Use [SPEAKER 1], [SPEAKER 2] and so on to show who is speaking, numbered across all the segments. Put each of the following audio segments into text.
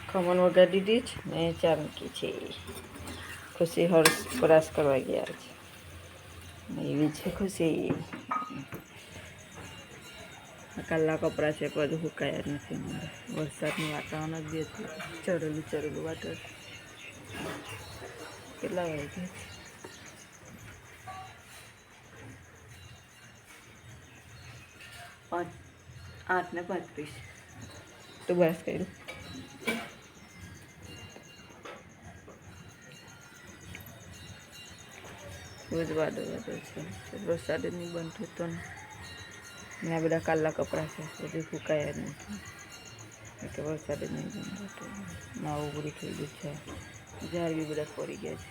[SPEAKER 1] ખમણ વગાડી દીધી જ ને ચા મૂકી છે. ખુશી હર્ષ પરાશ કરવા ગયા છે. એવી છે ખુશી. કાલના કપડાં છે બધું સુકાયા જ નથી મારે. વરસાદનું વાતાવરણ જ બી ચરેલું ચરેલું વાદળ. કેટલા વાગ્યા છે? 8:35. તું બસ કર્યું. બહુ જ વાદળ વાદળ છે. વરસાદ જ નહીં બંધ થતો ને આ બધા કાલના કપડાં છે બધું સુકાયા જ નથી. એટલે વરસાદ જ નહીં બંધ થતો. નાવું બધું થઈ ગયું છે. ઝાડ બી બધા પડી ગયા છે.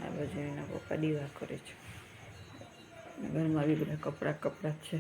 [SPEAKER 1] આ બાજુ એના પપ્પા દીવા કરે છે. ઘરમાં બી બધા કપડાં જ છે.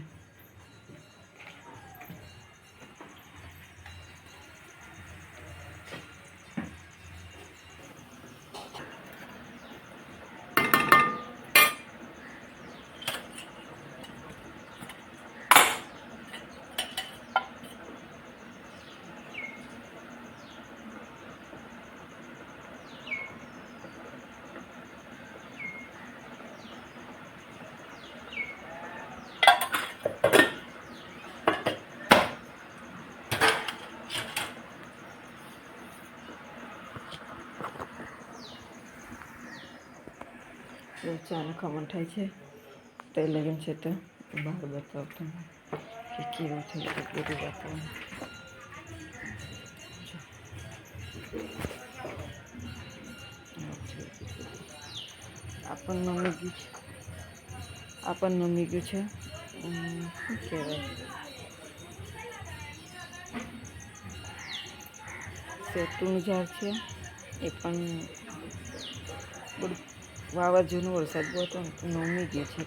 [SPEAKER 1] ચાનું ખમણ થાય છે. તે લગન છે તો બહાર બતાવતો કે કેવું થઈ છે બધું વાતાવરણ. આપણને નમી ગયું છે. શું કહેવાય? શેતુનું ઝાડ છે. એ પણ બધું વાવાઝોડું વરસાદ બહુ હતો નમી ગયું છે.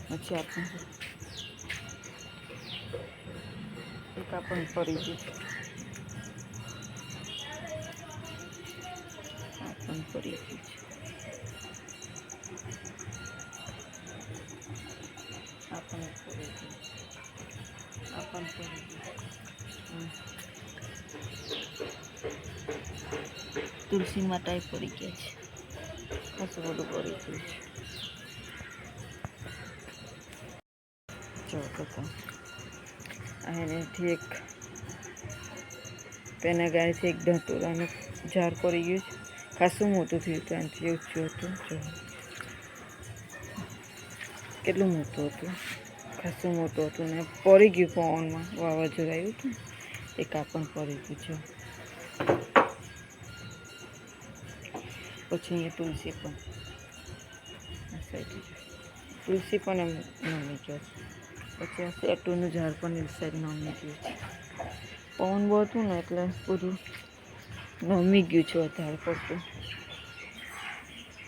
[SPEAKER 1] પછી આપણને ફરી ગયું છે. આપણને ફરી ગયું છે. આપણને ફરી ગયું. આપણને ફરી ગયું. તુલસી માતા પડી ગયા છે. ખાસું બધું પડી ગયું છે. જો બધા અહીંથી એક તેના ગાડીથી એક ધતુરાનું ઝાડ પડી ગયું છે. ખાસું મોટું થયું હતું. આનાથી ઊંચું હતું. જો કેટલું મોટું હતું. ખાસું મોટું હતું ને પડી ગયું પવનમાં. વાવાઝોડું આવ્યું હતું ને એક આપણને પડી ગયું છે. પછી અહીંયા તુલસી પણ એમ નમી ગયો છે. પછી આ શેતુનું ઝાડ પણ એ સાઈડ નમી ગયું છે. પવન બહુ હતું ને એટલે બધું નમી ગયું છે વધારે પડતું.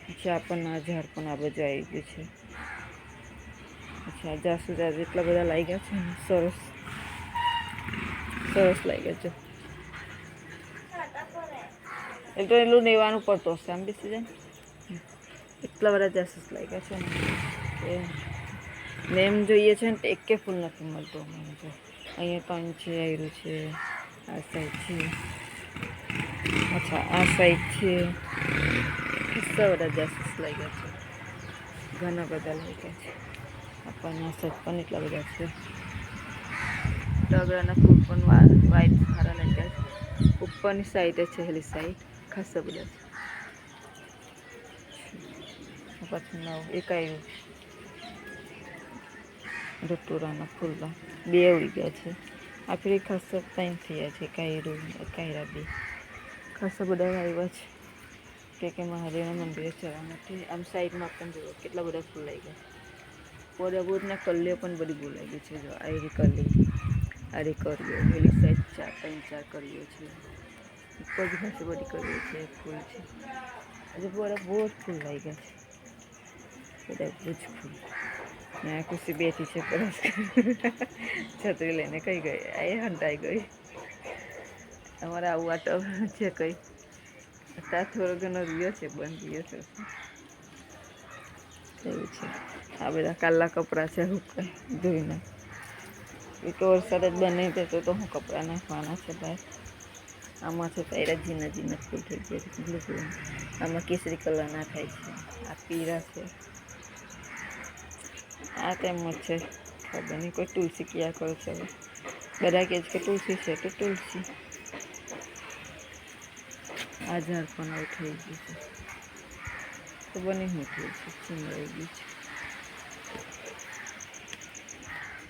[SPEAKER 1] પછી આપણને આ ઝાડ પણ આ બાજુ આવી ગયું છે. પછી આ જાસૂદ એટલા બધા લાગ્યા છે ને સરસ લાગ્યા છે. એ તો એટલું લેવાનું પડતું હશે. આમ બેસી જાય એટલા બધા જાસૂદ લાગ્યા છે ને નેમ જોઈએ છે ને એકે ફૂલ નથી મળતું. અહીંયા 3 છે. આવ્યું છે. આ સાઈડ છે. અચ્છા આ સાઈડ છે. કેટલા બધા જાસૂદ લાગ્યા છે. ઘણા બધા લાગ્યા છે. આપણને સાઈડ પણ એટલા બધા છે. ટગરાના ફૂલ પણ વાઇટ સારા લાગ્યા છે. ઉપરની સાઈડ છેલ્લી સાઈડ ખાસા બધા છે. પછી એક આવ્યું ધતુરાના ફૂલના 2 ઉડી ગયા છે. આપણે ખાસા 3 થયા છે. કાયરા 2 ખાસા બધા આવ્યા છે કે મહાદેવના મંદિરે ચડવા માટે. આમ સાઈડમાં પણ જોવો કેટલા બધા ફૂલ લાગ્યા છે. બોરના કલીઓ પણ બધી બોલાઈ ગઈ છે. જો આવી કલી આરી કરીઓ પેલી સાઈડ 3-4 કરીઓ છે. ઉપર બી ખાસી બધી કરીઓ છે. ફૂલ છે. આજે બહુ જ ફૂલ લાગ્યા છે. બધા બહુ જ ફૂલ. ખુશી બેઠી છે. છત્રી લઈને કઈ ગઈ? હંટાઈ ગઈ. અમારે આવું વાતાવરણ છે. ત્યાં થોડો ઘણો રહ્યો છે, બંધ રહ્યો છે. એવું છે. આ બધા કાલા કપડાં છે, હુકાય ધોઈને. એ તો વરસાદ જ બંધ નહીં થતો તો હું કપડાં નાખવાના છે ભાઈ. આમાં છે તારા ઝીણા ઝીણા ફૂલ થઈ ગયા છે બ્લુ કલર. આમાં કેસરી કલર નાખાય છે. આ પીળા છે. આ તેમ જ છે. ખબર નહીં કોઈ તુલસી ક્યાં કરે છે હવે. બધા કહે છે કે તુલસી છે તો તુલસી. આ ઝાડ પણ આવું થઈ ગયું છે. ખબર નહીં શું થયું છે, ચીમરાઈ ગયું છે.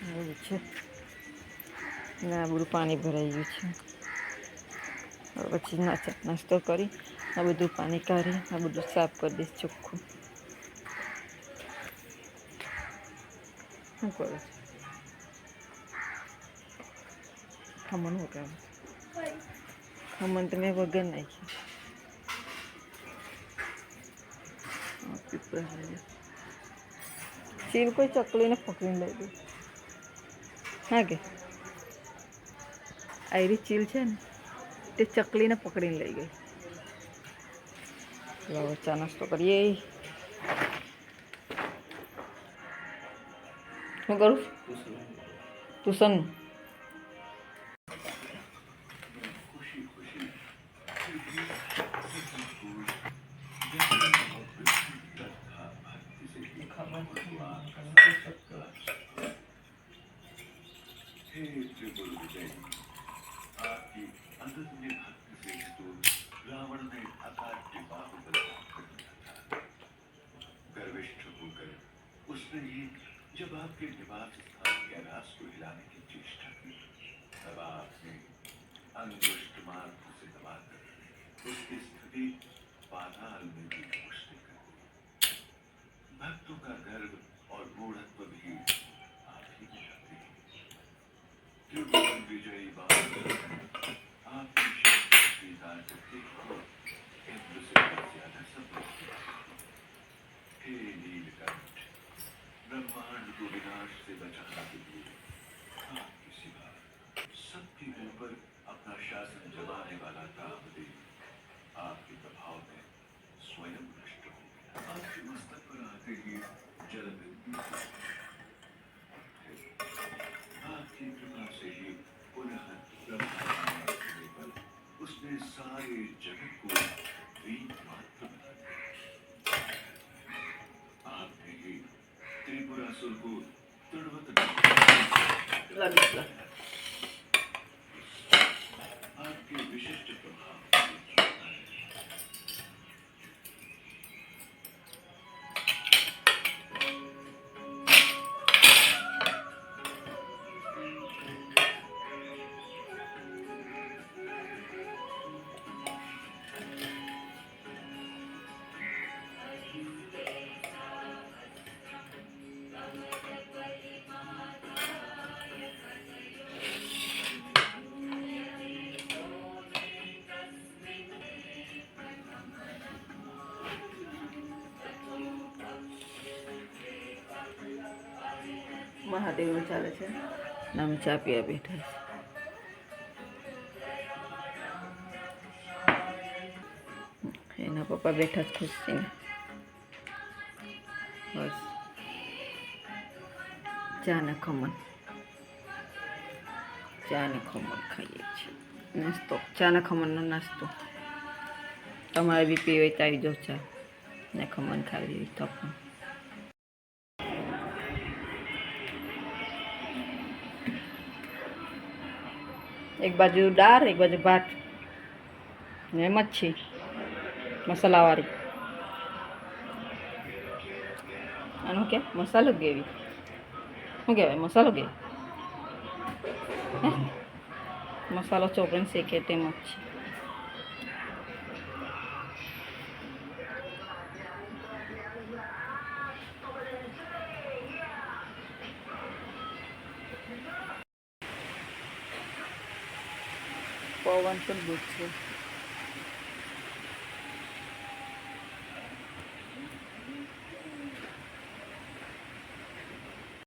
[SPEAKER 1] એવું છે. ના બધું પાણી ભરાઈ ગયું છે. હવે પછી નાસ્તો કરી આ બધું પાણી કાઢી આ બધું સાફ કરી દઈશ ચોખ્ખું. શું કરું છું? ખમણ વગાડું. ખમણ તો મેં વગર નાખી. ચીલ કોઈ ચકલીને પકડીને લઈ ગઈ. હા કે આયરી ચીલ છે ને તે ચકલીને પકડીને લઈ ગઈ. હવે ચા નાસ્તો કરીએ. શું કરું ટ્યુશન
[SPEAKER 2] रावण ने अकाट्य बाहुबल गर्विष्ठ होकर उसने ही जब आपके निवास स्थान के आकाश को हिलाने की चेष्टा की तब आपने अंगुष्ठ मार्ग से दबाकर उसकी स्थिति पाताल में भी पहुंचने कर दी। भक्तों का गर्व और मूढ़त्व भी आप ही में आते हैं। त्रिभुवन विजयी बाहुबल आपकी शक्ति स्वीकार करते हो इंद्र से ज्यादा समृद्ध। हे नीलकंठ, ब्रह्मांड को विनाश से बचाने के लिए आपके सिवा सबके ऊपर अपना शासन जमाने वाला कामदेव आपके प्रभाव में स्वयं नष्ट हो गया। आपके मस्तक पर आते ही जल बिंदु आपकी कृपा से ही पुनः ब्रह्मांड होने पर उसने सारे जगत को वीर मात्र बना दिया। आपने ही त्रिपुरासुर को तड़वत आपके विशिष्ट प्रभाव
[SPEAKER 1] મહાદેવનું ચાલે છે ને અમે ચા પીવા બેઠા છે. એના પપ્પા બેઠા જ ખુશ છે બસ ચા ને ખમણ ખાઈએ છીએ. નાસ્તો ચા ને ખમણનો નાસ્તો. તમારે બી પીવી હોય તો આવી જાઓ. ચા ને ખમણ ખાવી હોય તો પણ. એક બાજુ દાળ એક બાજુ ભાત ને મચ્છી મસાલાવાળી. આનું કે મસાલો ગેવી શું કહેવાય? મસાલો ગેવી મસાલો ચોપડીને શેકે તેમ જ છે. પવન પણ બહુ છે.